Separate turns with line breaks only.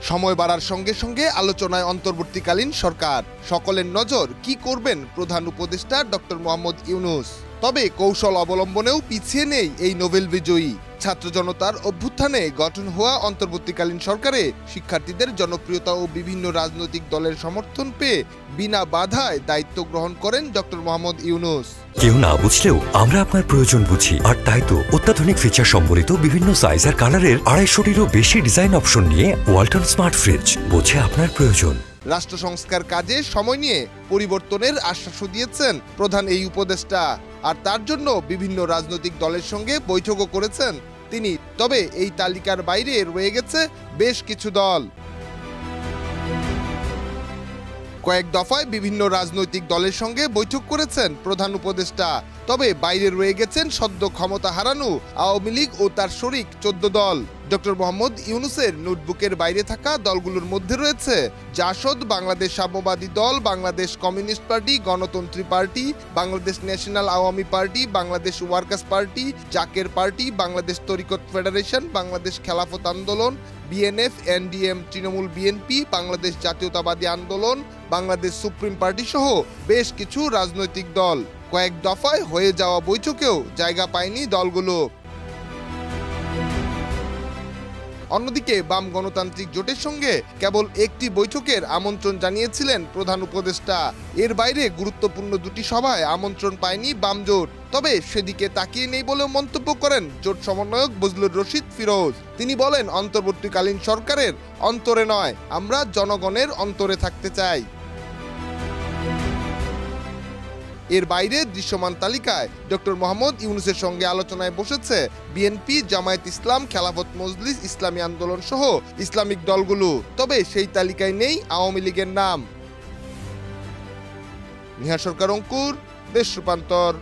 সময় বাড়ার সঙ্গে সঙ্গে আলোচনায় অন্তর্বর্তীকালীন সরকার। সকলের নজর কি করবেন প্রধান উপদেষ্টা ডক্টর মোহাম্মদ ইউনূস। তবে কৌশল অবলম্বনেও পিছিয়ে নেই এই নোবেল বিজয়ী। ছাত্র জনতার অভ্যুত্থানে গঠন হওয়া অন্তর্বর্তীকালীন সরকারে শিক্ষার্থীদের জনপ্রিয়তা ও বিভিন্ন রাজনৈতিক দলের সমর্থন পেয়ে বিনা বাধায় দায়িত্ব গ্রহণ করেন ডক্টর মোহাম্মদ ইউনূস।
কেউ না বুঝলেও আমরা আপনার প্রয়োজন বুঝি, আর তাই তো অত্যাধুনিক ফিচার সম্বলিত বিভিন্ন সাইজ আর কালারের 250-টিরও বেশি ডিজাইন অপশন নিয়ে ওয়ালটন স্মার্ট ফ্রিজ বোঝে আপনার প্রয়োজন।
রাষ্ট্র সংস্কার কাজে সময় নিয়ে পরিবর্তনের আশ্বাসও দিয়েছেন প্রধান এই উপদেষ্টা, আর তার জন্য বিভিন্ন রাজনৈতিক দলের সঙ্গে বৈঠকও করেছেন তিনি। তবে এই তালিকার বাইরে রয়ে গেছে বেশ কিছু দল। কয়েক দফায় বিভিন্ন রাজনৈতিক দলের সঙ্গে বৈঠক করেছেন প্রধান উপদেষ্টা। তবে বাইরে রয়ে গেছেন সদ্য ক্ষমতা হারানো আওয়ামী লীগ ও তার শরিক 14 দল। ডক্টর মোহাম্মদ ইউনূসের নোটবুকের বাইরে থাকা দলগুলোর মধ্যে রয়েছে JASAD, Bangladesh Samyabadi Dal, Bangladesh communist party, Ganatantri party, Bangladesh national Awami party, Bangladesh workers party, Zaker party, Bangladesh Tariqat federation, Bangladesh Khelafat Andolan, BNF, NDM, Trinamool BNP, Bangladesh Jatiyatabadi Andolan, Bangladesh supreme party সহ বেশ কিছু রাজনৈতিক দল। কয়েক দফায় হয়ে যাওয়া বৈঠকেও জায়গা পায়নি দলগুলো। অন্যদিকে বাম গণতান্ত্রিক জোটের সঙ্গে কেবল একটি বৈঠকের আমন্ত্রণ জানিয়েছিলেন প্রধান উপদেষ্টা। এর বাইরে গুরুত্বপূর্ণ দুটি সভায় আমন্ত্রণ পায়নি বাম জোট। তবে সেদিকে তাকিয়ে নেই বলেও মন্তব্য করেন জোট সমন্বয়ক বজলুর রশিদ ফিরোজ। তিনি বলেন, অন্তর্বর্তীকালীন সরকারের অন্তরে নয়, আমরা জনগণের অন্তরে থাকতে চাই। এর বাইরে দৃশ্যমান তালিকায় ডক্টর মোহাম্মদ ইউনূসের সঙ্গে আলোচনায় বসেছে বিএনপি, জামায়াত ইসলাম, খেলাফত মজলিস, ইসলামী আন্দোলন সহ ইসলামিক দলগুলো। তবে সেই তালিকায় নেই আওয়ামী লীগের নাম। নিহার সরকার, অঙ্কুর, দেশ রূপান্তর।